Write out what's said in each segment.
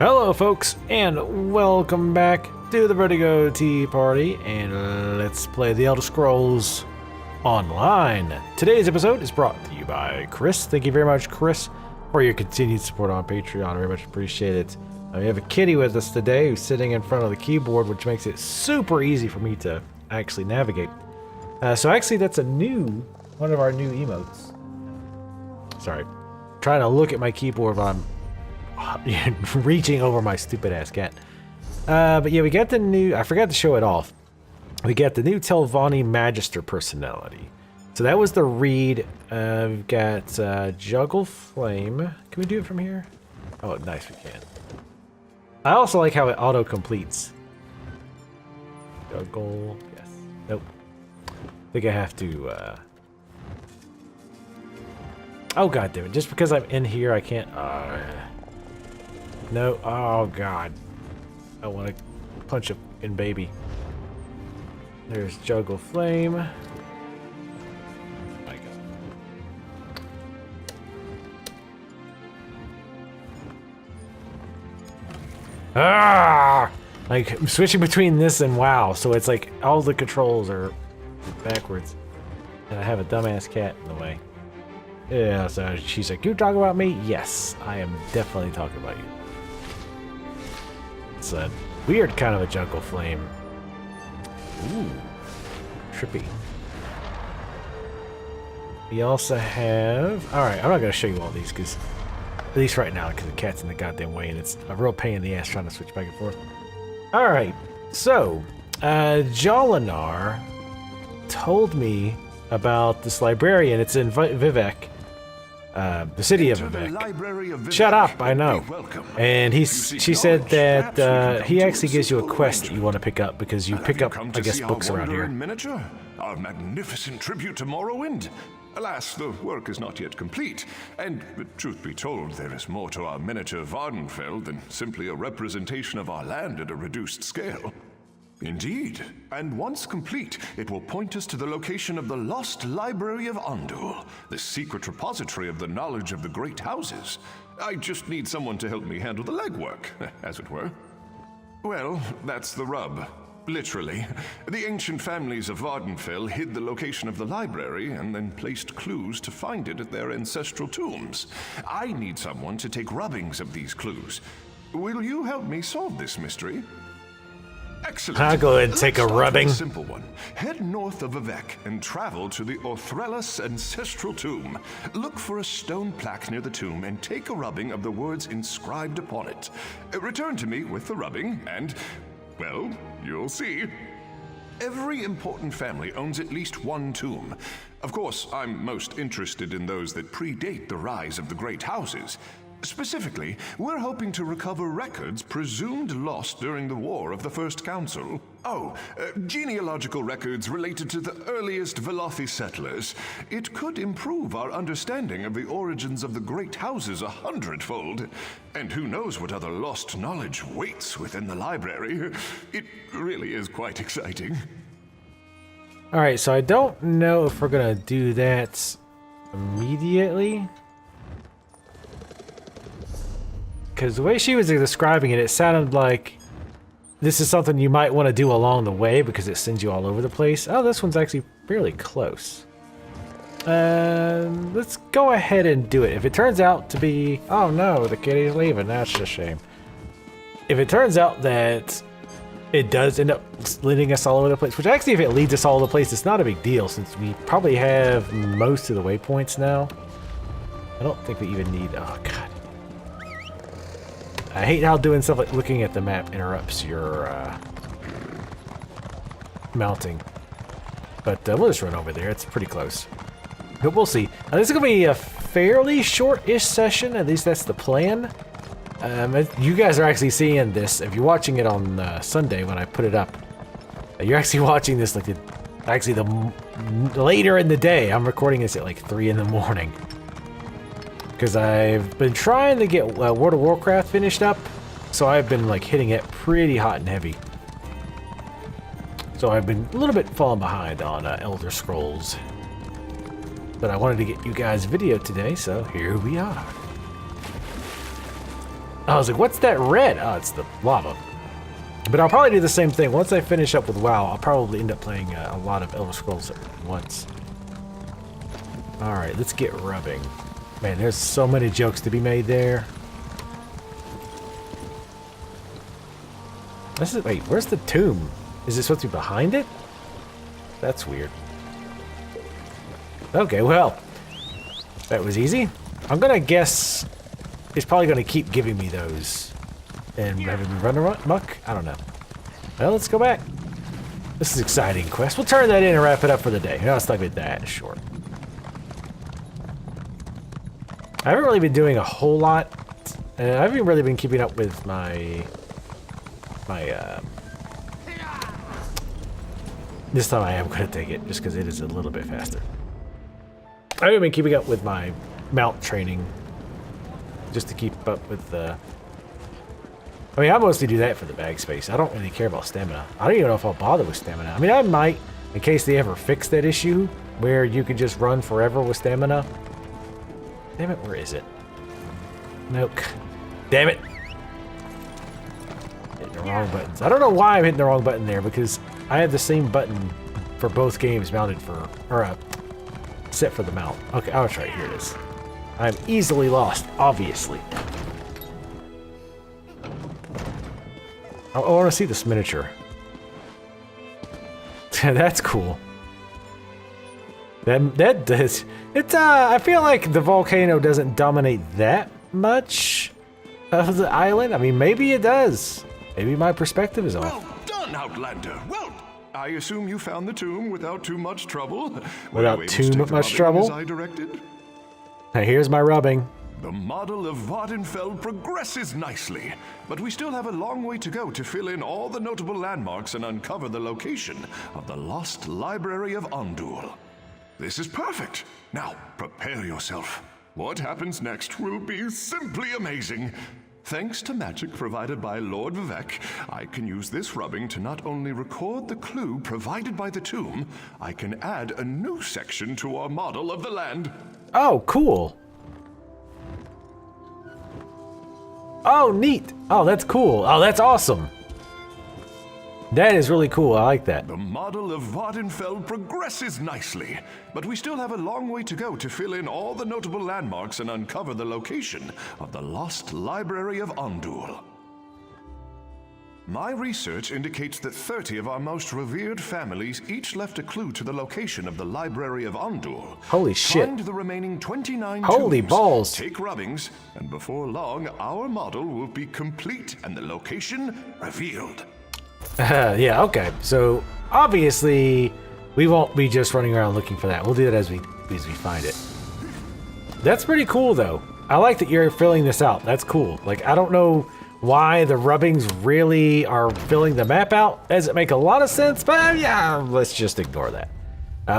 Hello folks, and welcome back to the Vertigo Tea Party, and let's play the Elder Scrolls Online. Today's episode is brought to you by Chris. Thank you very much, Chris, for your continued support on Patreon. I very much appreciate it. We have a kitty with us today who's sitting in front of the keyboard, which makes it super easy for me to actually navigate. So actually that's one of our new emotes. Sorry, trying to look at my keyboard while I'm reaching over my stupid ass cat. But yeah, we got the new, I forgot to show it off. We got the new Telvanni Magister personality. So that was the read. We've got Juggle Flame. Can we do it from here? Oh, nice, we can. I also like how it auto completes. Juggle, yes. Nope. I think I have to, oh god damn it, just because I'm in here I can't, no, oh god. I want to punch a fucking baby. There's Juggle Flame. My god. Ah! Like, I'm switching between this and WoW, so it's like all the controls are backwards. And I have a dumbass cat in the way. Yeah, so she's like, you talking about me? Yes, I am definitely talking about you. It's a weird kind of a Juggle Flame. Ooh, trippy. We also have... Alright, I'm not going to show you all these, because at least right now, because the cat's in the goddamn way, and it's a real pain in the ass trying to switch back and forth. Alright, so, Jolinar told me about this librarian. It's in Vivec. The city of Vivec. Shut up, I know. And she said that he actually gives you a quest that you want to pick up because you pick up, I guess, books around here. Miniature? Our magnificent tribute to Morrowind? Alas, the work is not yet complete, and truth be told, there is more to our miniature Vardenfell than simply a representation of our land at a reduced scale. Indeed, and once complete, it will point us to the location of the lost library of Undul, the secret repository of the knowledge of the great houses. I just need someone to help me handle the legwork, as it were. Well, that's the rub. Literally, the ancient families of Vardenfell hid the location of the library and then placed clues to find it at their ancestral tombs. I need someone to take rubbings of these clues. Will you help me solve this mystery? Excellent. I'll go ahead and take a rubbing. A simple one. Head north of Vivec and travel to the Orthrellis ancestral tomb. Look for a stone plaque near the tomb and take a rubbing of the words inscribed upon it. Return to me with the rubbing and, well, you'll see. Every important family owns at least one tomb. Of course, I'm most interested in those that predate the rise of the great houses. Specifically, we're hoping to recover records presumed lost during the War of the First Council. Oh, genealogical records related to the earliest Velothi settlers. It could improve our understanding of the origins of the great houses 100-fold. And who knows what other lost knowledge waits within the library. It really is quite exciting. Alright, so I don't know if we're going to do that immediately. Because the way she was describing it, it sounded like this is something you might want to do along the way because it sends you all over the place. Oh, this one's actually fairly close. Let's go ahead and do it. If it turns out to be... Oh no, the kitty's leaving. That's a shame. If it turns out that it does end up leading us all over the place, which actually if it leads us all over the place, it's not a big deal since we probably have most of the waypoints now. I don't think we even need... Oh god. I hate how doing stuff like looking at the map interrupts your mounting. But we'll just run over there. It's pretty close. But we'll see. This is going to be a fairly short-ish session. At least that's the plan. You guys are actually seeing this. If you're watching it on Sunday when I put it up, you're actually watching this like later in the day. I'm recording this at like 3 in the morning. Because I've been trying to get World of Warcraft finished up, so I've been like hitting it pretty hot and heavy. So I've been a little bit falling behind on Elder Scrolls. But I wanted to get you guys video today, so here we are. I was like, what's that red? Oh, it's the lava. But I'll probably do the same thing. Once I finish up with WoW, I'll probably end up playing a lot of Elder Scrolls at once. Alright, let's get rubbing. Man, there's so many jokes to be made there. Wait, where's the tomb? Is it supposed to be behind it? That's weird. Okay, well, that was easy. I'm gonna guess it's probably gonna keep giving me those and having me run amok. I don't know. Well, let's go back. This is exciting quest. We'll turn that in and wrap it up for the day. No, it's not gonna be that short. I haven't really been doing a whole lot. I haven't really been keeping up with my this time I am going to take it just because it is a little bit faster. I haven't been keeping up with my mount training just to keep up with the... I mean, I mostly do that for the bag space. I don't really care about stamina. I don't even know if I'll bother with stamina. I mean, I might in case they ever fix that issue where you could just run forever with stamina. Damn it, where is it? Nope. Damn it. Hitting the wrong buttons. I don't know why I'm hitting the wrong button there because I have the same button for both games mounted for, or set for the mount. Okay, I'll try it. Here it is. I'm easily lost, obviously. I want to see this miniature. That's cool. That does. It's I feel like the volcano doesn't dominate that much of the island. I mean, maybe it does. Maybe my perspective is off. Well done, Outlander. Well, I assume you found the tomb without too much trouble. Without too much trouble? As I directed. Now here's my rubbing. The model of Vardenfell progresses nicely, but we still have a long way to go to fill in all the notable landmarks and uncover the location of the lost library of Ondul. This is perfect. Now, prepare yourself. What happens next will be simply amazing. Thanks to magic provided by Lord Vivek, I can use this rubbing to not only record the clue provided by the tomb, I can add a new section to our model of the land. Oh, cool. Oh, neat. Oh, that's cool. Oh, that's awesome. That is really cool. I like that. The model of Vardenfell progresses nicely, but we still have a long way to go to fill in all the notable landmarks and uncover the location of the lost library of Ondul. My research indicates that 30 of our most revered families each left a clue to the location of the library of Ondul. Holy shit. Find the remaining 29 Holy tombs, balls. take rubbings, and before long, our model will be complete and the location revealed. Yeah, okay. So, obviously, we won't be just running around looking for that. We'll do that as we find it. That's pretty cool, though. I like that you're filling this out. That's cool. Like, I don't know why the rubbings really are filling the map out. Doesn't make a lot of sense, but yeah, let's just ignore that.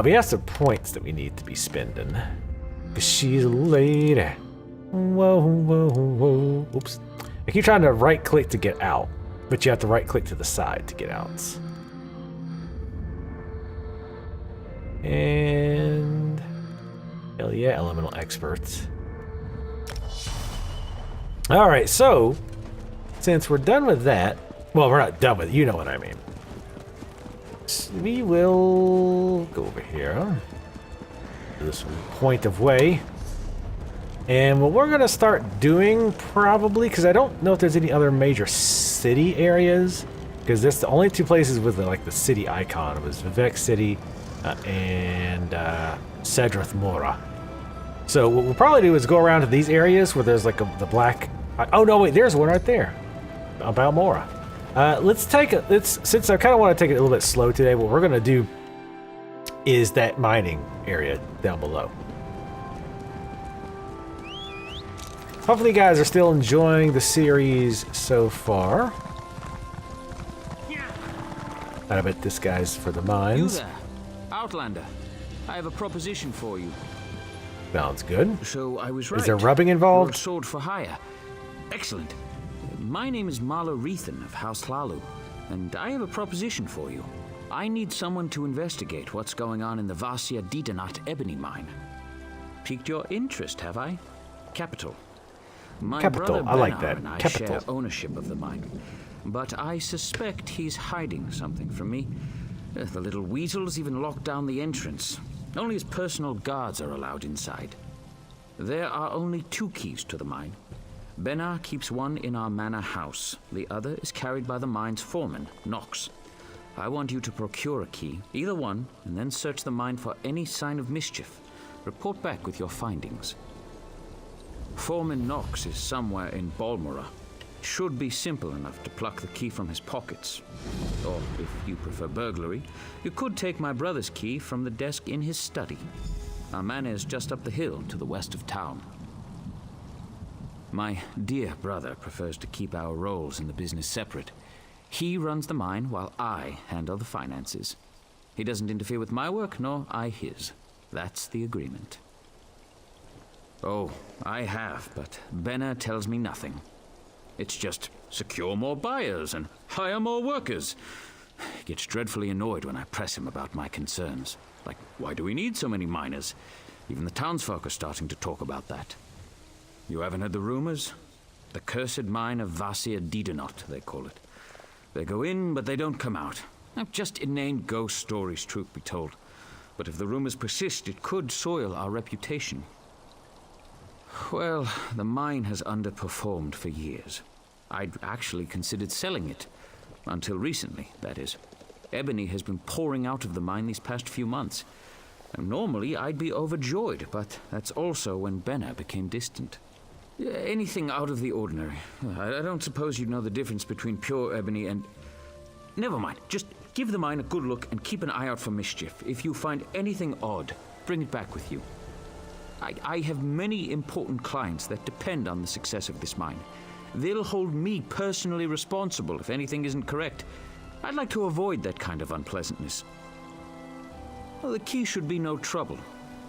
We have some points that we need to be spending. Cause she's a lady. Whoa, whoa, whoa. Oops. I keep trying to right-click to get out, but you have to right-click to the side to get out. And hell yeah, elemental experts. All right, so since we're done with that, well, we're not done with it, you know what I mean. We will go over here to this point of way. And what we're gonna start doing probably, because I don't know if there's any other major city areas, because that's the only two places with like the city icon. It was Vivek City and Sedrath Mora. So what we'll probably do is go around to these areas where there's like the black. Oh no, wait, there's one right there about Mora. Since I kind of want to take it a little bit slow today, what we're gonna do is that mining area down below. Hopefully you guys are still enjoying the series so far. I bet this guy's for the mines. You there, Outlander. I have a proposition for you. Sounds good. So I was right. Is there rubbing involved? You're a sword for hire. Excellent. My name is Marlo Rethan of House Hlalu, and I have a proposition for you. I need someone to investigate what's going on in the Vasya Didanat ebony mine. Piqued your interest, have I? Capital. My Capital. brother I like Benar that. and I Capital. share ownership of the mine, but I suspect he's hiding something from me. The little weasel's even locked down the entrance. Only his personal guards are allowed inside. There are only 2 keys to the mine. Benar keeps one in our manor house. The other is carried by the mine's foreman, Nox. I want you to procure a key, either one, and then search the mine for any sign of mischief. Report back with your findings. Foreman Nox is somewhere in Balmora. Should be simple enough to pluck the key from his pockets. Or, if you prefer burglary, you could take my brother's key from the desk in his study. Our manor is just up the hill to the west of town. My dear brother prefers to keep our roles in the business separate. He runs the mine while I handle the finances. He doesn't interfere with my work, nor I his. That's the agreement. Oh, I have, but Benar tells me nothing. It's just secure more buyers and hire more workers. He gets dreadfully annoyed when I press him about my concerns. Like, why do we need so many miners? Even the townsfolk are starting to talk about that. You haven't heard the rumors? The cursed mine of Vasia Didenot, they call it. They go in, but they don't come out. Just inane ghost stories, truth be told. But if the rumors persist, it could soil our reputation. Well, the mine has underperformed for years. I'd actually considered selling it. Until recently, that is. Ebony has been pouring out of the mine these past few months. And normally, I'd be overjoyed, but that's also when Benar became distant. Anything out of the ordinary. I don't suppose you know the difference between pure ebony and... Never mind. Just give the mine a good look and keep an eye out for mischief. If you find anything odd, bring it back with you. I have many important clients that depend on the success of this mine. They'll hold me personally responsible if anything isn't correct. I'd like to avoid that kind of unpleasantness. Well, the key should be no trouble.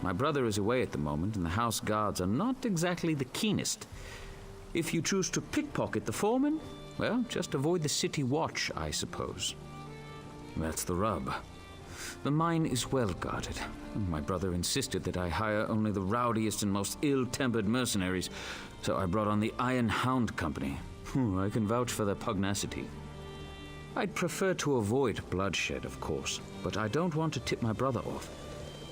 My brother is away at the moment, and the house guards are not exactly the keenest. If you choose to pickpocket the foreman, well, just avoid the city watch, I suppose. That's the rub. The mine is well guarded. My brother insisted that I hire only the rowdiest and most ill-tempered mercenaries, so I brought on the Iron Hound Company. I can vouch for their pugnacity. I'd prefer to avoid bloodshed, of course, but I don't want to tip my brother off.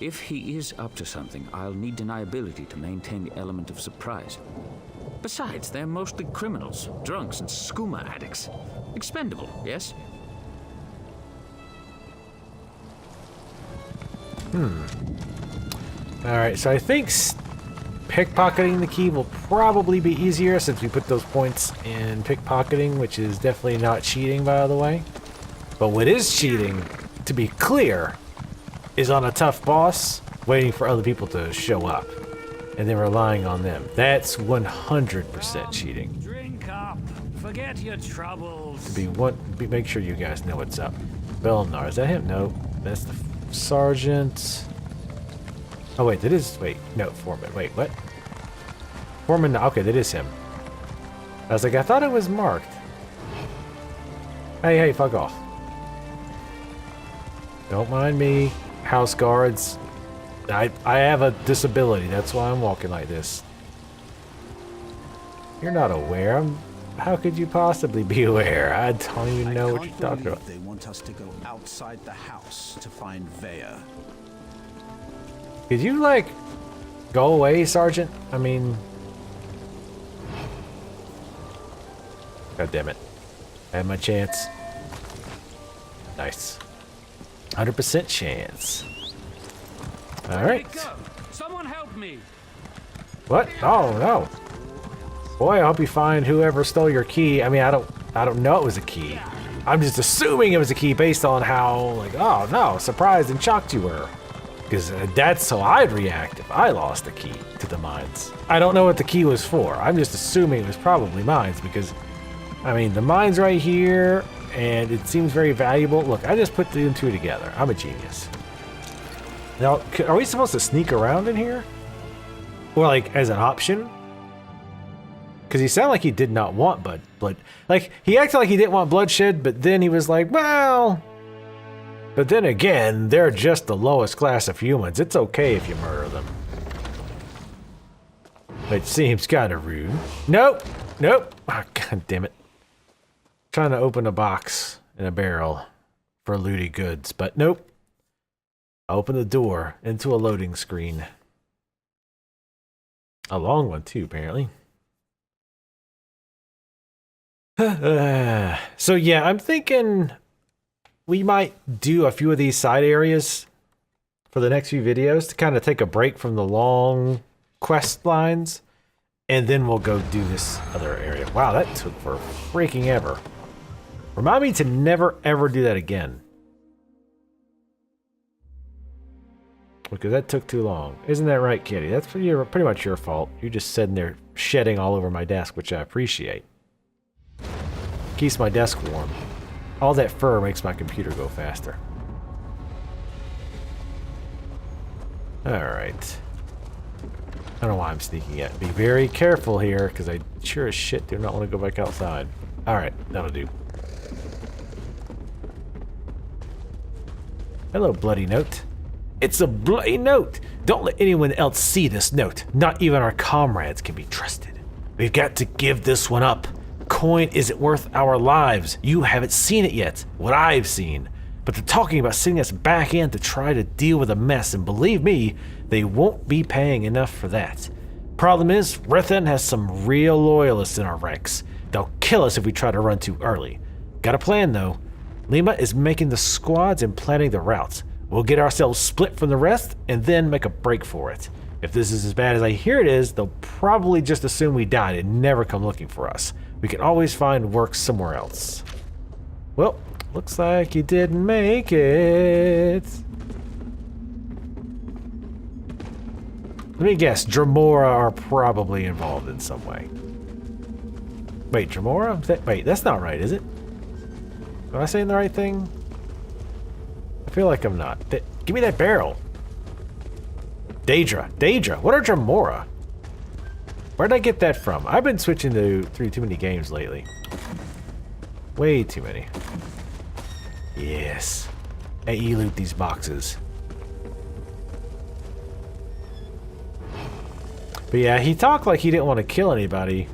If he is up to something, I'll need deniability to maintain the element of surprise. Besides, they're mostly criminals, drunks, and skooma addicts. Expendable, yes? Alright, so I think pickpocketing the key will probably be easier since we put those points in pickpocketing, which is definitely not cheating, by the way. But what is cheating, to be clear, is on a tough boss, waiting for other people to show up, and then relying on them. That's 100% cheating. Drink up. Forget your troubles. Make sure you guys know what's up. Belnar, is that him? No, that's the sergeant. Oh wait, that is. Wait, no, foreman. Wait, what? Foreman. Okay, that is him. I was like, I thought it was marked. Hey, fuck off. Don't mind me. House guards. I have a disability. That's why I'm walking like this. You're not aware. How could you possibly be aware? I don't even know what you're talking about. They want us to go outside the house to find Vea. Could you, like, go away, Sergeant? I mean... God damn it. I had my chance. Nice. 100% chance. Alright. Someone help me. What? Oh, no. Boy, I hope you find whoever stole your key. I mean, I don't know it was a key. I'm just assuming it was a key based on how, like, oh, no, surprised and shocked you were. Because that's how I'd react if I lost the key to the mines. I don't know what the key was for. I'm just assuming it was probably mines because, I mean, the mine's right here, and it seems very valuable. Look, I just put the two together. I'm a genius. Now, are we supposed to sneak around in here? Or, like, as an option? Because he sounded like he did not want blood. Like, he acted like he didn't want bloodshed, but then he was like, well... But then again, they're just the lowest class of humans. It's okay if you murder them. Which seems kind of rude. Nope. Nope. Oh, God damn it. Trying to open a box in a barrel for looty goods, but nope. I opened the door into a loading screen. A long one too, apparently. So yeah, I'm thinking we might do a few of these side areas for the next few videos to kind of take a break from the long quest lines, and then we'll go do this other area. Wow, that took for freaking ever. Remind me to never ever do that again, because that took too long. Isn't that right, Kitty? That's pretty much your fault. You're just sitting there shedding all over my desk, which I appreciate. Keeps my desk warm. All that fur makes my computer go faster. Alright. I don't know why I'm sneaking at. Be very careful here, because I sure as shit do not want to go back outside. Alright, that'll do. Hello, bloody note. It's a bloody note! Don't let anyone else see this note. Not even our comrades can be trusted. We've got to give this one up. Coin isn't worth our lives. You haven't seen it yet, what I've seen. But they're talking about sending us back in to try to deal with a mess, and believe me, they won't be paying enough for that. Problem is, Rithan has some real loyalists in our ranks. They'll kill us if we try to run too early. Got a plan though. Lima is making the squads and planning the routes. We'll get ourselves split from the rest and then make a break for it. If this is as bad as I hear it is, they'll probably just assume we died and never come looking for us. We can always find work somewhere else. Well, looks like you didn't make it. Let me guess, Dremora are probably involved in some way. Wait, Dremora? Wait, that's not right, is it? Am I saying the right thing? I feel like I'm not. Give me that barrel. Daedra. What are Dremora? Where'd I get that from? I've been switching through too many games lately. Way too many. Yes. Hey, you loot these boxes. But yeah, he talked like he didn't want to kill anybody.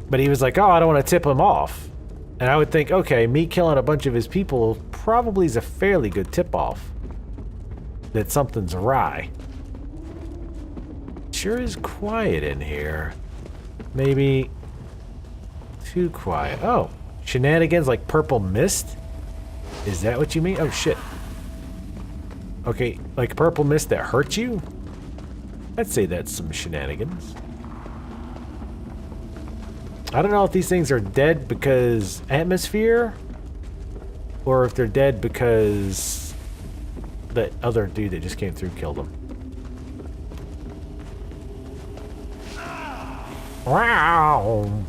But he was like, oh, I don't want to tip him off. And I would think, okay, me killing a bunch of his people probably is a fairly good tip-off that something's awry. Sure is quiet in here. Maybe too quiet. Oh, shenanigans like purple mist? Is that what you mean? Oh, shit. Okay, like purple mist that hurts you? I'd say that's some shenanigans. I don't know if these things are dead because atmosphere, or if they're dead because that other dude that just came through killed them. Wow!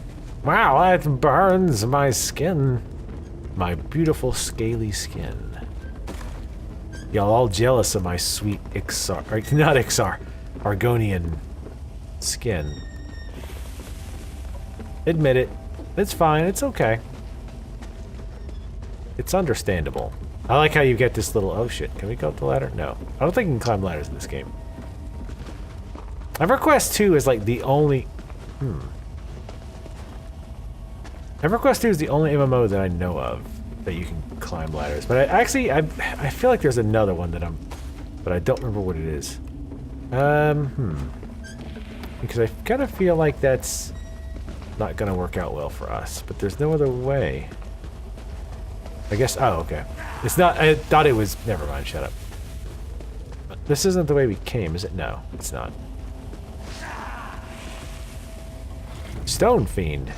Wow, that burns my skin. My beautiful scaly skin. Y'all all jealous of my sweet Argonian skin. Admit it. It's fine. It's okay. It's understandable. I like how you get this little... Oh shit, can we go up the ladder? No. I don't think you can climb ladders in this game. EverQuest 2 is like the only... EverQuest 2 is the only MMO that I know of that you can climb ladders. But I feel like there's another one that but I don't remember what it is. Because I kind of feel like that's not gonna work out well for us, but there's no other way. I guess, oh, okay. It's not, I thought it was, never mind, shut up. This isn't the way we came, is it? No, it's not. Stone Fiend.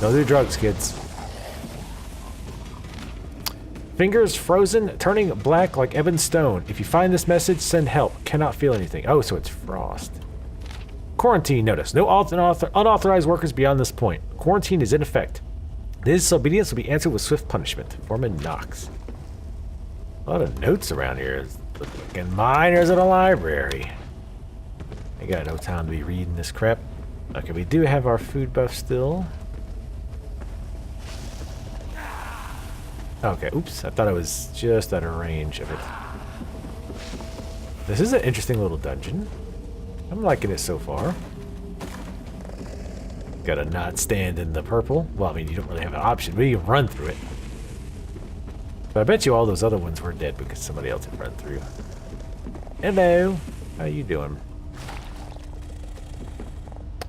Don't do drugs, kids. Fingers frozen, turning black like ebon stone. If you find this message, send help. Cannot feel anything. Oh, so it's frost. Quarantine notice. No unauthorized workers beyond this point. Quarantine is in effect. Disobedience will be answered with swift punishment. Foreman Knox. A lot of notes around here. Fucking miners at a library. I got no time to be reading this crap. Okay, we do have our food buff still. Okay, oops, I thought I was just out of range of it. This is an interesting little dungeon. I'm liking it so far. Got a not stand in the purple. Well, I mean, you don't really have an option, but you can run through it. But I bet you all those other ones were dead because somebody else had run through. Hello. How you doing?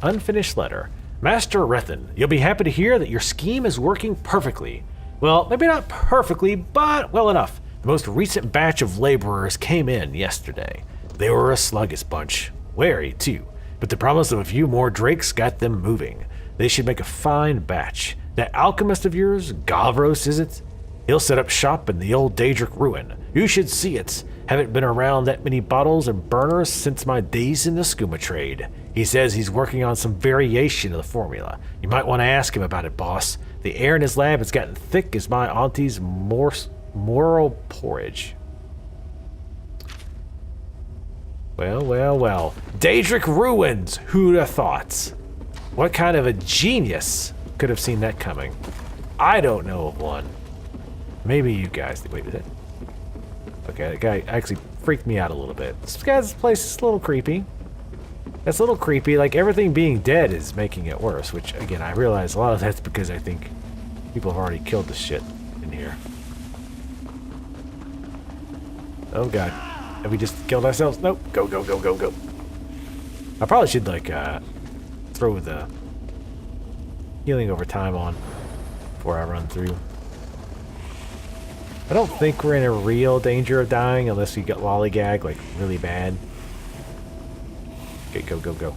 Unfinished letter. Master Rethan, you'll be happy to hear that your scheme is working perfectly. Well, maybe not perfectly, but well enough. The most recent batch of laborers came in yesterday. They were a sluggish bunch. Wary, too. But the promise of a few more drakes got them moving. They should make a fine batch. That alchemist of yours, Gavros, is it? He'll set up shop in the old Daedric ruin. You should see it. Haven't been around that many bottles and burners since my days in the skooma trade. He says he's working on some variation of the formula. You might want to ask him about it, boss. The air in his lab has gotten thick as my auntie's moral porridge. Well, well, well. Daedric ruins! Who'd have thought? What kind of a genius could have seen that coming? I don't know of one. Maybe you guys did. Wait, is it? Okay, that guy actually freaked me out a little bit. This guy's place is a little creepy. That's a little creepy. Like, everything being dead is making it worse, which, again, I realize a lot of that's because I think people have already killed the shit in here. Oh, God. Have we just killed ourselves? Nope. Go, go, go, go, go. I probably should, like, throw the healing over time on before I run through. I don't think we're in a real danger of dying unless we get lollygag, like, really bad. Okay, go, go, go.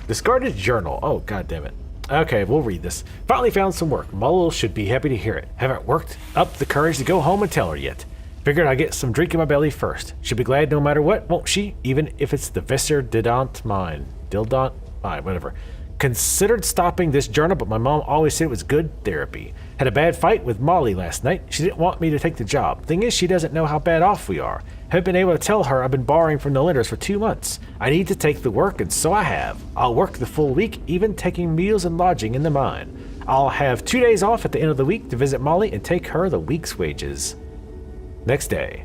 Discarded journal. Oh, god damn it. Okay, we'll read this. Finally found some work. Mull should be happy to hear it. Haven't worked up the courage to go home and tell her yet. Figured I'd get some drink in my belly first. She'll be glad no matter what, won't she? Even if it's the Visser Didant mine. Dildant mine, whatever. Considered stopping this journal, but my mom always said it was good therapy. Had a bad fight with Molly last night. She didn't want me to take the job. Thing is, she doesn't know how bad off we are. Haven't been able to tell her I've been borrowing from the lenders for 2 months. I need to take the work, and so I have. I'll work the full week, even taking meals and lodging in the mine. I'll have 2 days off at the end of the week to visit Molly and take her the week's wages. Next day.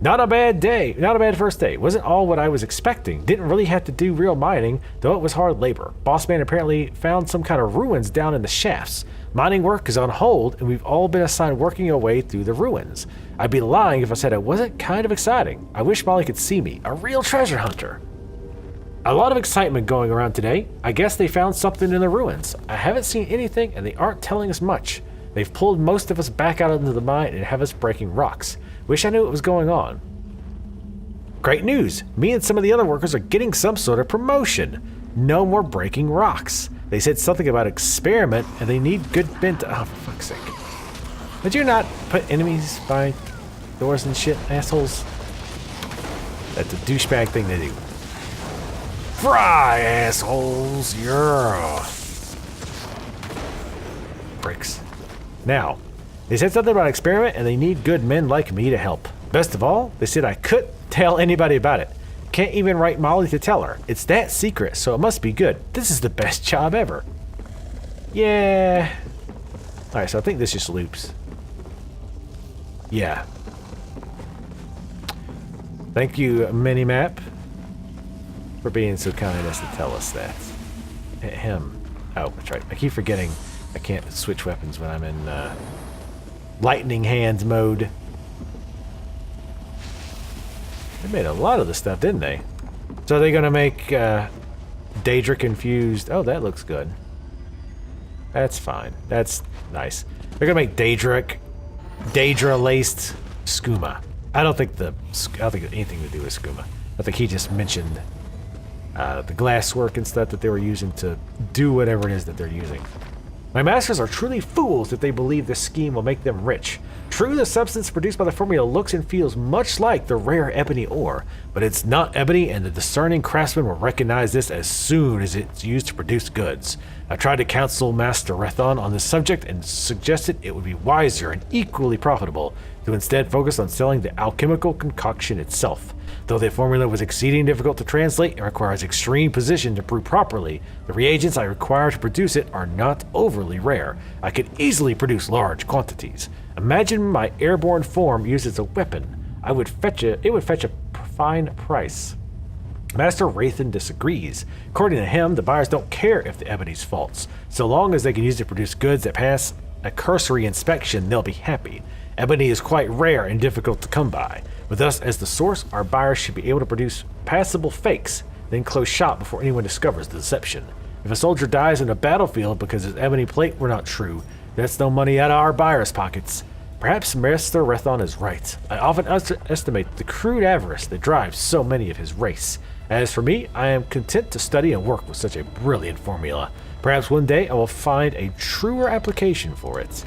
Not a bad day. Not a bad first day. Wasn't all what I was expecting. Didn't really have to do real mining, though it was hard labor. Boss man apparently found some kind of ruins down in the shafts. Mining work is on hold, and we've all been assigned working our way through the ruins. I'd be lying if I said it wasn't kind of exciting. I wish Molly could see me. A real treasure hunter. A lot of excitement going around today. I guess they found something in the ruins. I haven't seen anything, and they aren't telling us much. They've pulled most of us back out into the mine and have us breaking rocks. Wish I knew what was going on. Great news! Me and some of the other workers are getting some sort of promotion. No more breaking rocks. They said something about experiment, and they need good bent. Oh, for fuck's sake. Would you not put enemies by doors and shit, assholes? That's a douchebag thing to do. Fry, assholes! Yeah! Bricks. Now, they said something about experiment, and they need good men like me to help. Best of all, they said I couldn't tell anybody about it. Can't even write Molly to tell her. It's that secret, so it must be good. This is the best job ever. Yeah. Alright, so I think this just loops. Yeah. Thank you, Minimap, for being so kind as to tell us that. Him. Oh, that's right. I keep forgetting I can't switch weapons when I'm in lightning hands mode. They made a lot of this stuff, didn't they? So they're gonna make Daedric infused. Oh, that looks good. That's fine. That's nice. They're gonna make Daedra laced skooma. I don't think anything to do with skooma. I think he just mentioned the glass work and stuff that they were using to do whatever it is that they're using. My masters are truly fools if they believe this scheme will make them rich. True, the substance produced by the formula looks and feels much like the rare ebony ore, but it's not ebony, and the discerning craftsman will recognize this as soon as it's used to produce goods. I tried to counsel Master Rethon on this subject and suggested it would be wiser and equally profitable to instead focus on selling the alchemical concoction itself. Though the formula was exceedingly difficult to translate and requires extreme precision to brew properly, the reagents I require to produce it are not overly rare. I could easily produce large quantities. Imagine my airborne form used as a weapon. it would fetch a fine price. Master Rathan disagrees. According to him, the buyers don't care if the ebony's false. So long as they can use it to produce goods that pass a cursory inspection, they'll be happy. Ebony is quite rare and difficult to come by. With us as the source, our buyers should be able to produce passable fakes, then close shop before anyone discovers the deception. If a soldier dies in a battlefield because his ebony plate were not true, that's no money out of our buyers' pockets. Perhaps Master Rathan is right. I often estimate the crude avarice that drives so many of his race. As for me, I am content to study and work with such a brilliant formula. Perhaps one day I will find a truer application for it.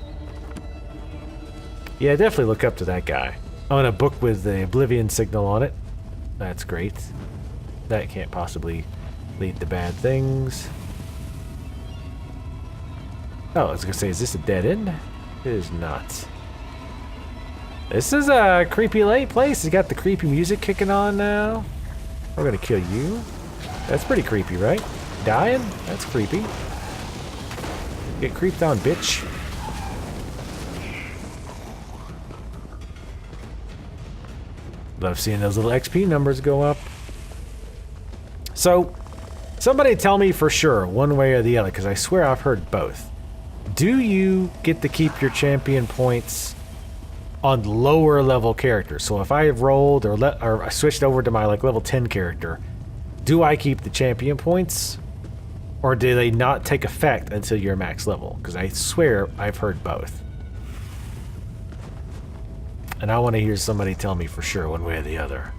Yeah, definitely look up to that guy. I'm in a book with the Oblivion signal on it. That's great. That can't possibly lead to bad things. Oh, I was gonna say, is this a dead end? It is not. This is a creepy late place. It's got the creepy music kicking on now. We're gonna kill you. That's pretty creepy, right? Dying? That's creepy. Get creeped on, bitch. Love seeing those little XP numbers go up. So, somebody tell me for sure, one way or the other, because I swear I've heard both. Do you get to keep your champion points on lower level characters? So if I have rolled or I switched over to my level 10 character, do I keep the champion points? Or do they not take effect until you're max level? Because I swear I've heard both. And I want to hear somebody tell me for sure one way or the other.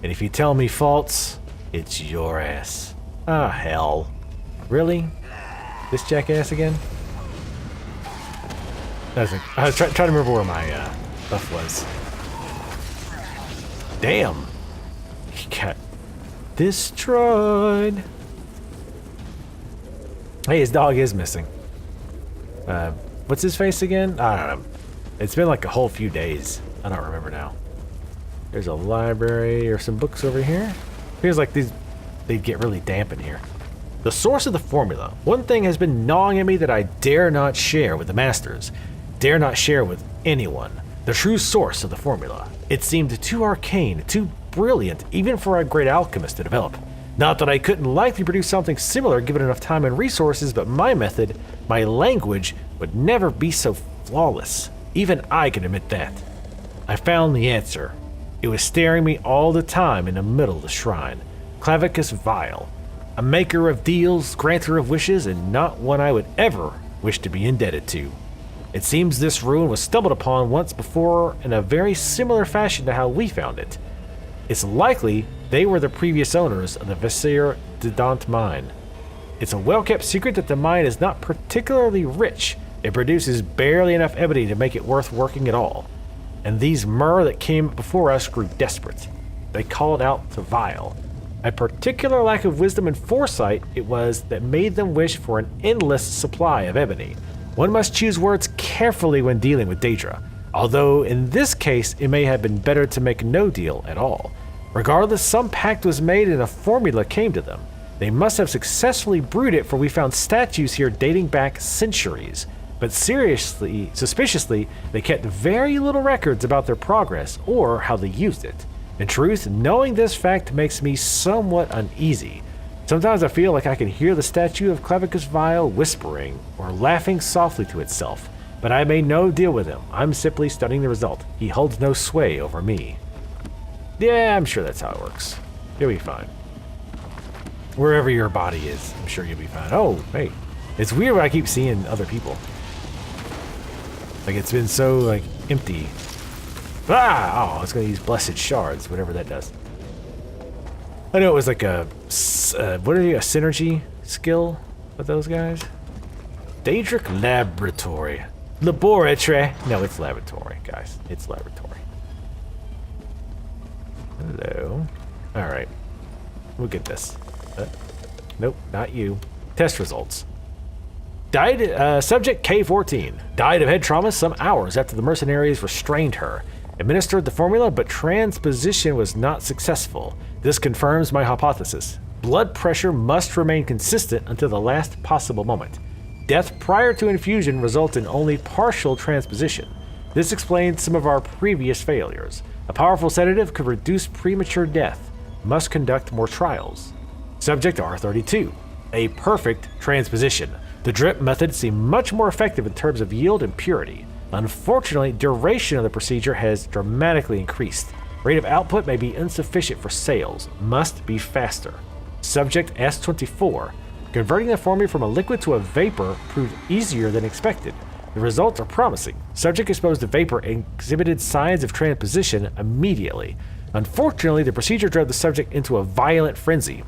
And if you tell me false, it's your ass. Ah, hell. Really? This jackass again? I was trying to remember where my buff was. Damn! He got destroyed. Hey, his dog is missing. What's his face again? I don't know. It's been like a whole few days. I don't remember now. There's a library or some books over here. Feels like they'd get really damp in here. The source of the formula. One thing has been gnawing at me that I dare not share with the masters. Dare not share with anyone. The true source of the formula. It seemed too arcane, too brilliant, even for a great alchemist to develop. Not that I couldn't likely produce something similar given enough time and resources, but my method, my language, would never be so flawless. Even I can admit that. I found the answer. It was staring me all the time in the middle of the shrine. Clavicus Vial. A maker of deals, granter of wishes, and not one I would ever wish to be indebted to. It seems this ruin was stumbled upon once before in a very similar fashion to how we found it. It's likely they were the previous owners of the Visir Didant mine. It's a well-kept secret that the mine is not particularly rich. It produces barely enough ebony to make it worth working at all. And these Myrrh that came before us grew desperate. They called out to Vile. A particular lack of wisdom and foresight it was that made them wish for an endless supply of ebony. One must choose words carefully when dealing with Daedra, although in this case it may have been better to make no deal at all. Regardless, some pact was made and a formula came to them. They must have successfully brewed it, for we found statues here dating back centuries. But suspiciously, they kept very little records about their progress or how they used it. In truth, knowing this fact makes me somewhat uneasy. Sometimes I feel like I can hear the statue of Clavicus Vial whispering or laughing softly to itself, but I made no deal with him. I'm simply studying the result. He holds no sway over me. Yeah, I'm sure that's how it works. You'll be fine. Wherever your body is, I'm sure you'll be fine. Oh, hey. It's weird when I keep seeing other people. Like, it's been so, like, empty. Ah! Oh, I was gonna use Blessed Shards, whatever that does. I know it was like a, what are you, a synergy skill with those guys? Daedric Laboratory. Laboratory. No, it's laboratory, guys. It's laboratory. Hello. Alright. We'll get this. Nope, not you. Test results. Died, subject K14. Died of head trauma some hours after the mercenaries restrained her. Administered the formula, but transposition was not successful. This confirms my hypothesis. Blood pressure must remain consistent until the last possible moment. Death prior to infusion results in only partial transposition. This explains some of our previous failures. A powerful sedative could reduce premature death. Must conduct more trials. Subject R32. A perfect transposition. The drip method seemed much more effective in terms of yield and purity. Unfortunately, duration of the procedure has dramatically increased. Rate of output may be insufficient for sales. Must be faster. Subject S24. Converting the formula from a liquid to a vapor proved easier than expected. The results are promising. Subject exposed to vapor exhibited signs of transposition immediately. Unfortunately, the procedure drove the subject into a violent frenzy.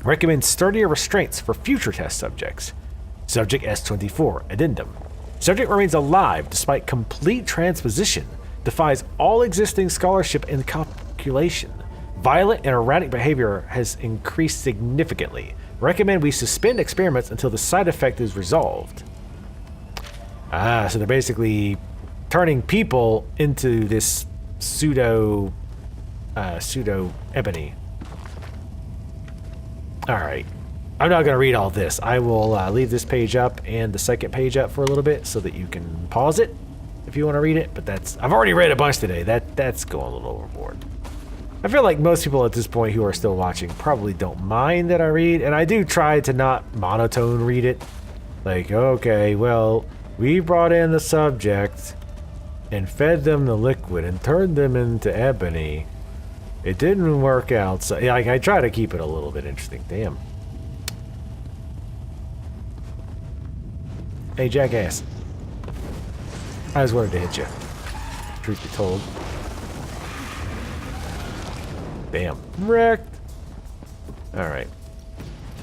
Recommend sturdier restraints for future test subjects. Subject S24. Addendum. Subject remains alive despite complete transposition. Defies all existing scholarship and calculation. Violent and erratic behavior has increased significantly. Recommend we suspend experiments until the side effect is resolved. So they're basically turning people into this pseudo ebony. Alright. I'm not going to read all this. I will leave this page up and the second page up for a little bit so that you can pause it if you want to read it. But I've already read a bunch today. That's going a little overboard. I feel like most people at this point who are still watching probably don't mind that I read, and I do try to not monotone read it. Like, okay, well, we brought in the subject and fed them the liquid and turned them into ebony. It didn't work out, so yeah, I try to keep it a little bit interesting. Damn. Hey, jackass. I just wanted to hit you. Truth be told. Damn. Wrecked. Alright.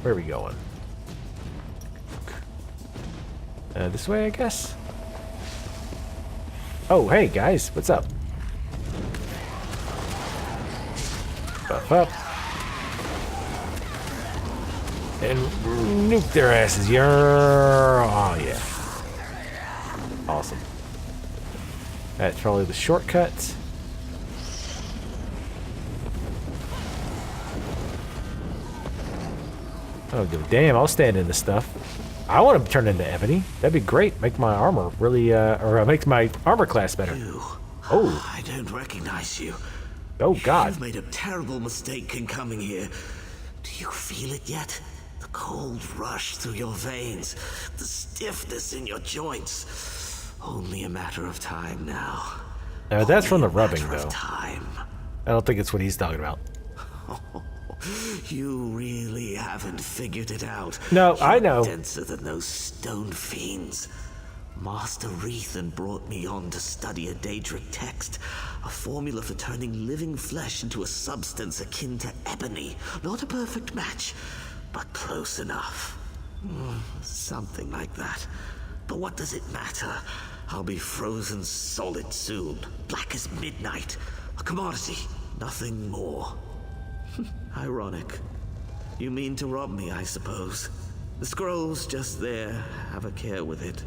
Where are we going? This way, I guess? Oh, hey, guys. What's up? Buff up. And nuke their asses. Oh, yeah. Awesome. That's probably the shortcut. I don't give a damn. I'll stand in this stuff. I want to turn into ebony. That'd be great. Make my armor really, make my armor class better. Oh. I don't recognize you. Oh, God. You've made a terrible mistake in coming here. Do you feel it yet? The cold rush through your veins, the stiffness in your joints. Only a matter of time now. That's from the rubbing, though. Time. I don't think it's what he's talking about. You really haven't figured it out. No, I know. Denser than those stone fiends. Master Rethan brought me on to study a Daedric text, a formula for turning living flesh into a substance akin to ebony. Not a perfect match, but close enough. Something like that. But what does it matter? I'll be frozen solid soon, black as midnight. A commodity, nothing more. Ironic. You mean to rob me, I suppose. The scroll's just there. Have a care with it.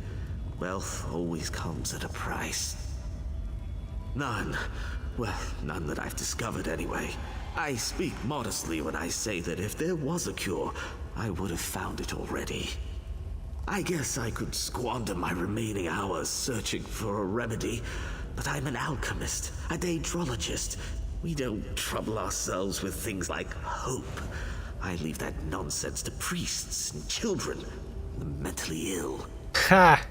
Wealth always comes at a price. None. Well, none that I've discovered anyway. I speak modestly when I say that if there was a cure, I would have found it already. I guess I could squander my remaining hours searching for a remedy, but I'm an alchemist, a daedrologist. We don't trouble ourselves with things like hope. I leave that nonsense to priests and children, the mentally ill. Ha!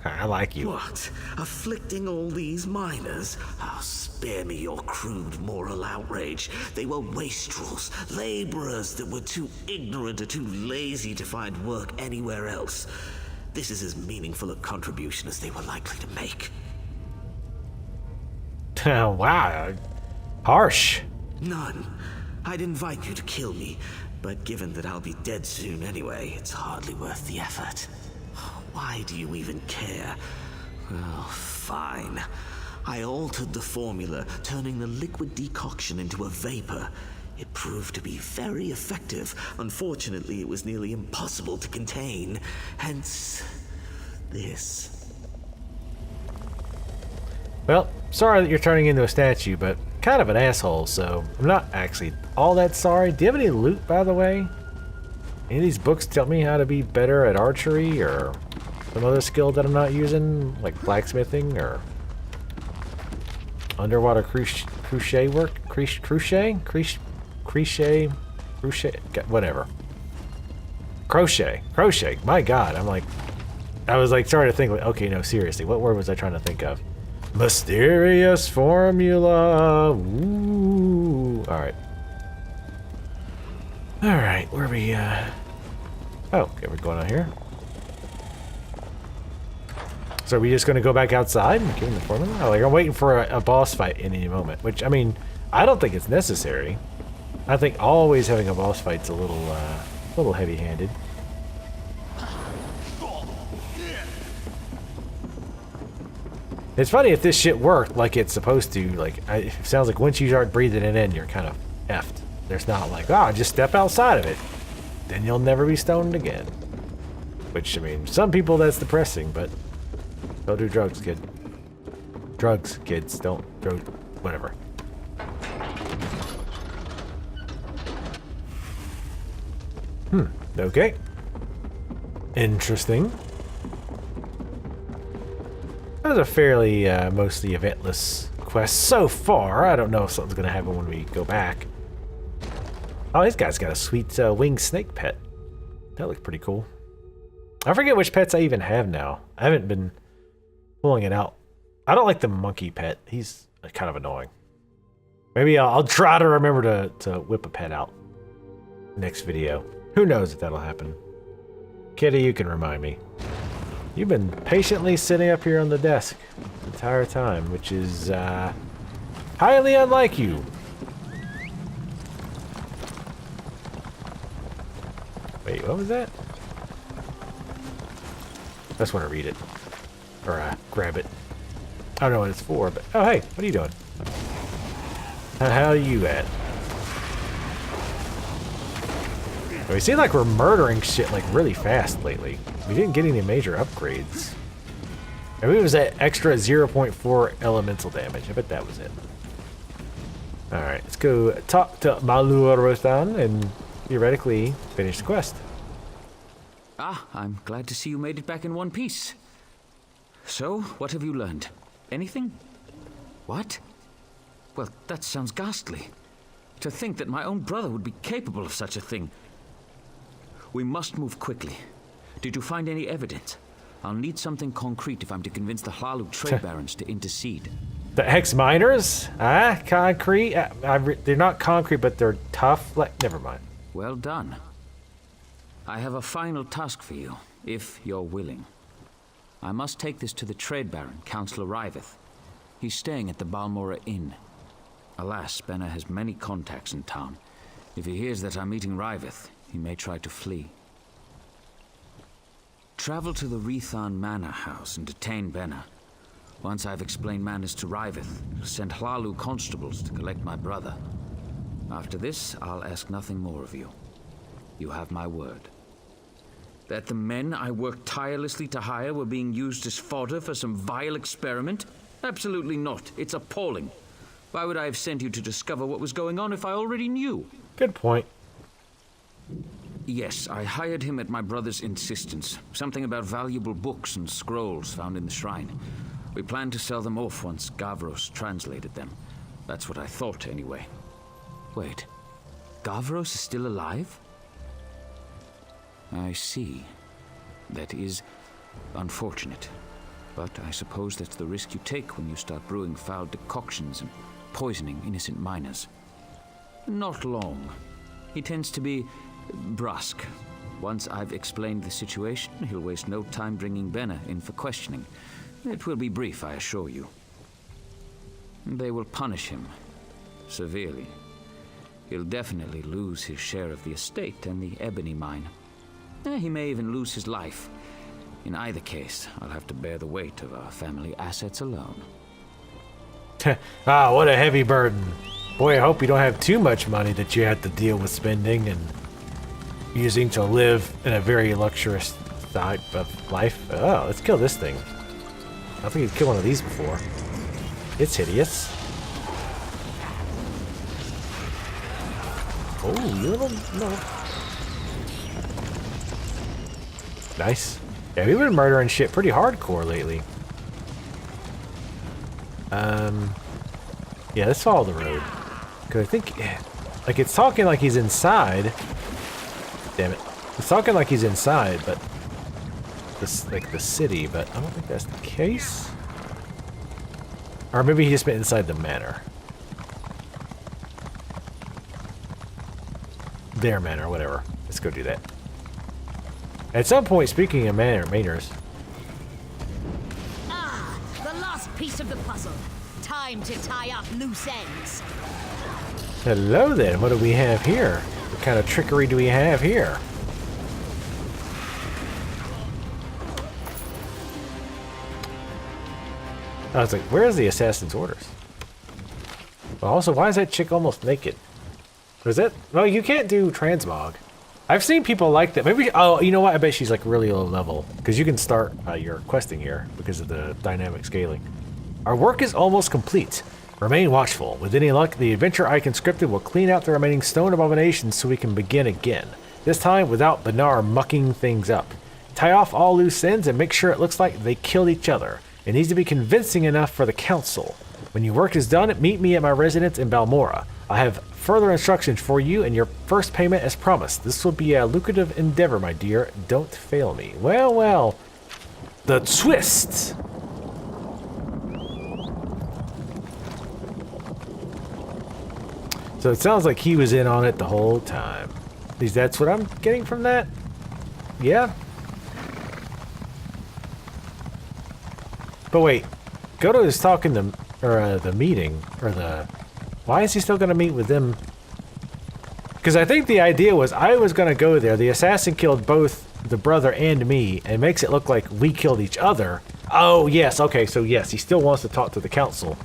I like you. What? Afflicting all these miners? Oh, spare me your crude moral outrage. They were wastrels, laborers that were too ignorant or too lazy to find work anywhere else. This is as meaningful a contribution as they were likely to make. Wow. Harsh. None. I'd invite you to kill me, but given that I'll be dead soon anyway, it's hardly worth the effort. Why do you even care? Oh, fine. I altered the formula, turning the liquid decoction into a vapor. It proved to be very effective. Unfortunately, it was nearly impossible to contain. Hence, this. Well, sorry that you're turning into a statue, but kind of an asshole, so I'm not actually all that sorry. Do you have any loot, by the way? Any of these books tell me how to be better at archery or some other skill that I'm not using, like blacksmithing or... Underwater crochet work? Crochet? Whatever. Crochet. My God, I was like starting to think, like, okay, no, seriously, what word was I trying to think of? Mysterious formula. Ooh. All right. Where are we? Oh, okay, we're going on here. So are we just gonna go back outside and give him the formula? Oh, like I'm waiting for a boss fight in any moment, which, I mean, I don't think it's necessary. I think always having a boss fight's a little heavy-handed. It's funny if this shit worked like it's supposed to. Like, it sounds like once you start breathing it in, you're kind of effed. There's not like, just step outside of it. Then you'll never be stoned again. Which, I mean, some people that's depressing, but don't do drugs, kid. Drugs, kids. Don't do whatever. Okay. Interesting. That was a fairly, mostly eventless quest so far. I don't know if something's gonna happen when we go back. Oh, this guy's got a sweet winged snake pet. That looks pretty cool. I forget which pets I even have now. I haven't been pulling it out. I don't like the monkey pet. He's kind of annoying. Maybe I'll try to remember to whip a pet out next video. Who knows if that'll happen. Kitty, you can remind me. You've been patiently sitting up here on the desk the entire time, which is highly unlike you. Wait, what was that? I just want to read it. Or grab it. I don't know what it's for, but... Oh, hey, what are you doing? How are you at? We seem like we're murdering shit like really fast lately. We didn't get any major upgrades. Maybe it was that extra 0.4 elemental damage. I bet that was it. Alright, let's go talk to Malurothan and theoretically finish the quest. I'm glad to see you made it back in one piece. So, what have you learned? Anything? What? Well, that sounds ghastly. To think that my own brother would be capable of such a thing. We must move quickly. Did you find any evidence? I'll need something concrete if I'm to convince the Hlalu trade barons to intercede. The Hex Miners? Concrete? They're not concrete, but they're tough. Never mind. Well done. I have a final task for you, if you're willing. I must take this to the trade baron, Councillor Riveth. He's staying at the Balmora Inn. Alas, Benna has many contacts in town. If he hears that I'm meeting Riveth, he may try to flee. Travel to the Rethan Manor House and detain Benna. Once I've explained matters to Riveth, send Hlalu constables to collect my brother. After this, I'll ask nothing more of you. You have my word. That the men I worked tirelessly to hire were being used as fodder for some vile experiment? Absolutely not. It's appalling. Why would I have sent you to discover what was going on if I already knew? Good point. Yes, I hired him at my brother's insistence. Something about valuable books and scrolls found in the shrine. We planned to sell them off once Gavros translated them. That's what I thought, anyway. Wait. Gavros is still alive? I see. That is unfortunate. But I suppose that's the risk you take when you start brewing foul decoctions and poisoning innocent miners. Not long. He tends to be brusque. Once I've explained the situation, he'll waste no time bringing Benna in for questioning. It will be brief, I assure you. They will punish him severely. He'll definitely lose his share of the estate and the ebony mine. He may even lose his life. In either case, I'll have to bear the weight of our family assets alone. What a heavy burden. Boy, I hope you don't have too much money that you have to deal with spending and using to live in a very luxurious type of life. Oh, let's kill this thing. I don't think you've killed one of these before. It's hideous. Oh, you little... No. Nice. Yeah, we've been murdering shit pretty hardcore lately. Yeah, let's follow the road. Because I think, like, it's talking like he's inside. Damn it. It's talking like he's inside, but this, like, the city, but I don't think that's the case. Or maybe he just meant inside the manor. Their manor, whatever. Let's go do that. At some point, speaking of manors. Ah, the last piece of the puzzle. Time to tie up loose ends. Hello then, what do we have here? What kind of trickery do we have here? I was like, where's the assassin's orders? But also, why is that chick almost naked? Was that? Well, you can't do transmog. I've seen people like that. Maybe, oh, you know what? I bet she's like really low level. Because you can start your questing here because of the dynamic scaling. Our work is almost complete. Remain watchful. With any luck, the adventure I conscripted will clean out the remaining stone abominations so we can begin again. This time without Benar mucking things up. Tie off all loose ends and make sure it looks like they killed each other. It needs to be convincing enough for the council. When your work is done, meet me at my residence in Balmora. I have further instructions for you and your first payment as promised. This will be a lucrative endeavor, my dear. Don't fail me. Well, well. The twist! So it sounds like he was in on it the whole time. At least that's what I'm getting from that. Yeah. But wait, Godo is talking to, or the meeting, or the... Why is he still going to meet with them? Because I think the idea was I was going to go there. The assassin killed both the brother and me, and makes it look like we killed each other. Oh, yes, okay, so yes, he still wants to talk to the council.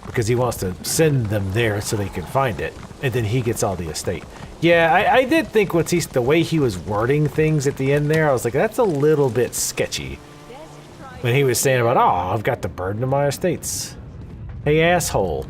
Because he wants to send them there so they can find it. And then he gets all the estate. Yeah, I did think once the way he was wording things at the end there, I was like, that's a little bit sketchy. When he was saying about, oh, I've got the burden of my estates. Hey, asshole.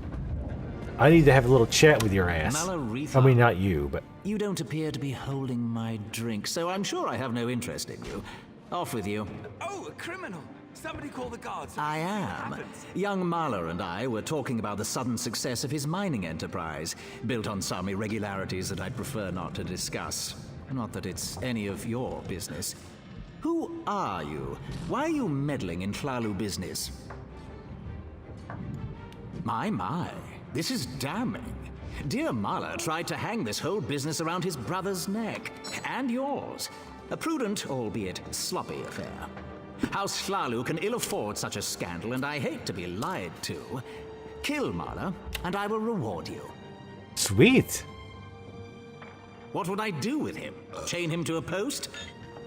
I need to have a little chat with your ass. I mean, not you, but... You don't appear to be holding my drink, so I'm sure I have no interest in you. Off with you. Oh, a criminal! Somebody call the guards. I am. Young Mahler and I were talking about the sudden success of his mining enterprise, built on some irregularities that I'd prefer not to discuss. Not that it's any of your business. Who are you? Why are you meddling in Thlalu business? My. This is damning. Dear Mahler tried to hang this whole business around his brother's neck. And yours. A prudent, albeit sloppy affair. House Thlalu can ill afford such a scandal, and I hate to be lied to. Kill Mahler, and I will reward you. Sweet. What would I do with him? Chain him to a post?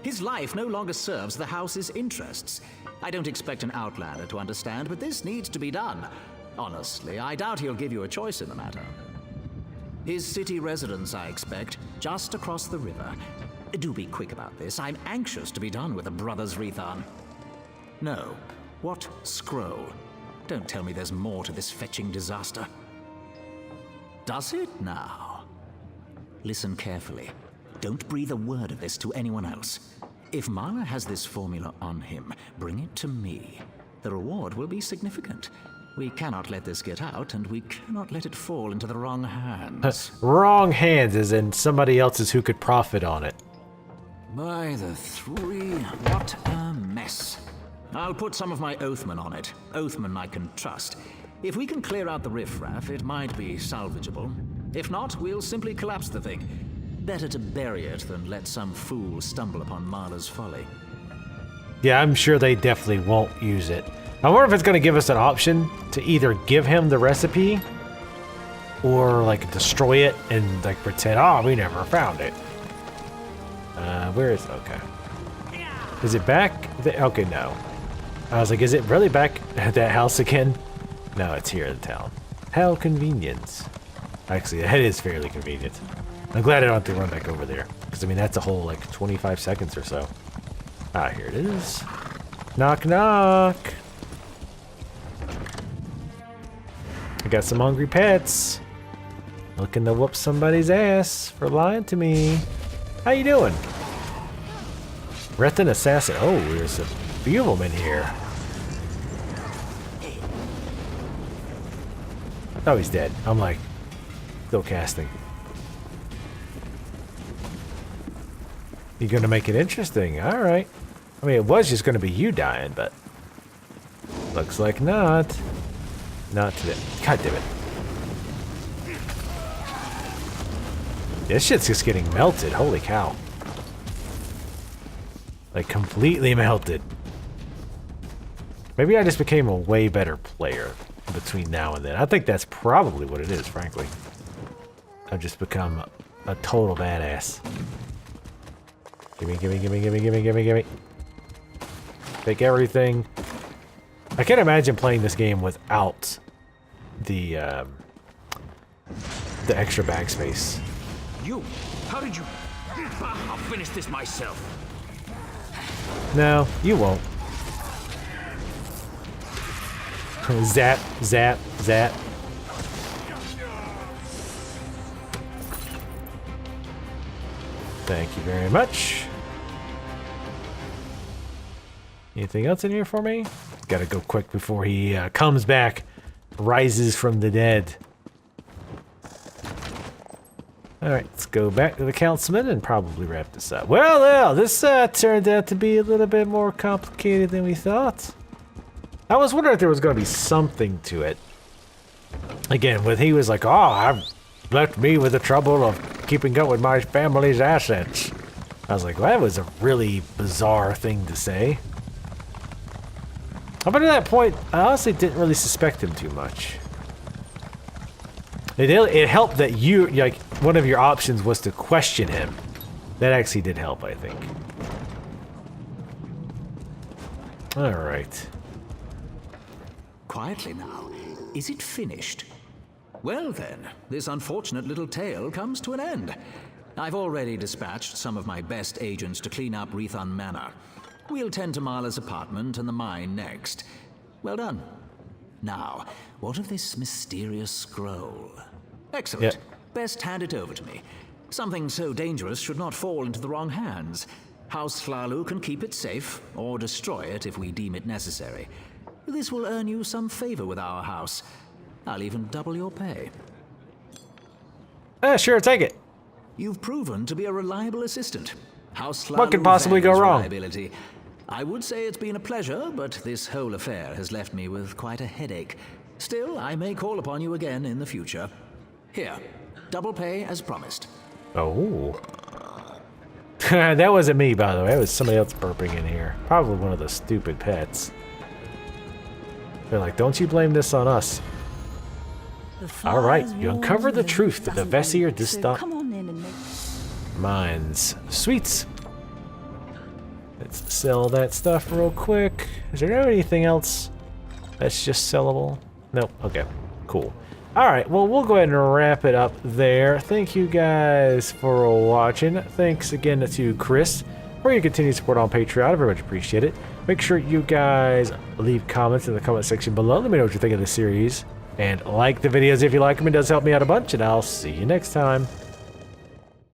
His life no longer serves the house's interests. I don't expect an outlander to understand, but this needs to be done. Honestly, I doubt he'll give you a choice in the matter. His city residence, I expect, just across the river. Do be quick about this. I'm anxious to be done with a brother's wreath-on. No. What scroll? Don't tell me there's more to this fetching disaster. Does it now? Listen carefully. Don't breathe a word of this to anyone else. If Mahler has this formula on him, bring it to me. The reward will be significant. We cannot let this get out, and we cannot let it fall into the wrong hands. Wrong hands, as in somebody else's who could profit on it. By the three, what a mess. I'll put some of my Oathman on it. Oathman I can trust. If we can clear out the riffraff, it might be salvageable. If not, we'll simply collapse the thing. Better to bury it than let some fool stumble upon Mahler's folly. Yeah, I'm sure they definitely won't use it. I wonder if it's going to give us an option to either give him the recipe or like destroy it and like pretend, oh, we never found it. Where is it? Okay. Is it back? Okay, no. I was like, is it really back at that house again? No, it's here in town. How convenient. Actually, that is fairly convenient. I'm glad I don't have to run back over there. Because, I mean, that's a whole, like, 25 seconds or so. Ah, here it is. Knock, knock. I got some hungry pets. Looking to whoop somebody's ass for lying to me. How you doing? Rethan Assassin. Oh, there's a few of them in here. Oh, he's dead. I'm like, still casting. You're gonna make it interesting. Alright. I mean, it was just gonna be you dying, but looks like not. Not today. God damn it. This shit's just getting melted. Holy cow. Like, completely melted. Maybe I just became a way better player between now and then. I think that's probably what it is, frankly. I've just become a total badass. Gimme, gimme, gimme, gimme, gimme, gimme, gimme. Take everything. I can't imagine playing this game without the extra bag space. You? How did you? I'll finish this myself. No, you won't. Zap, zap, zap. Thank you very much. Anything else in here for me? Gotta go quick before he comes back, rises from the dead. Alright, let's go back to the councilman and probably wrap this up. Well, this turned out to be a little bit more complicated than we thought. I was wondering if there was going to be something to it. Again, when he was like, oh, I've left me with the trouble of keeping up with my family's assets. I was like, well, that was a really bizarre thing to say. Up until that point, I honestly didn't really suspect him too much. It helped that you, like, one of your options was to question him. That actually did help, I think. Alright. Quietly now. Is it finished? Well then, this unfortunate little tale comes to an end. I've already dispatched some of my best agents to clean up Rethon Manor. We'll tend to Marla's apartment and the mine next. Well done. Now, what of this mysterious scroll? Excellent. Yep. Best hand it over to me. Something so dangerous should not fall into the wrong hands. House Flalu can keep it safe, or destroy it if we deem it necessary. This will earn you some favor with our house. I'll even double your pay. Sure, take it. You've proven to be a reliable assistant. House Flalu What could possibly go values wrong? reliability. I would say it's been a pleasure, but this whole affair has left me with quite a headache. Still, I may call upon you again in the future. Here, double pay as promised. Oh. That wasn't me, by the way. It was somebody else burping in here. Probably one of the stupid pets. They're like, don't you blame this on us. All right, you uncover the truth of the Vessier Distant mines. Sweets. Let's sell that stuff real quick. Is there anything else that's just sellable? Nope. Okay, cool. All right, well, we'll go ahead and wrap it up there. Thank you guys for watching. Thanks again to Chris for your continued support on Patreon. I very much appreciate it. Make sure you guys leave comments in the comment section below. Let me know what you think of the series. And like the videos if you like them. It does help me out a bunch. And I'll see you next time.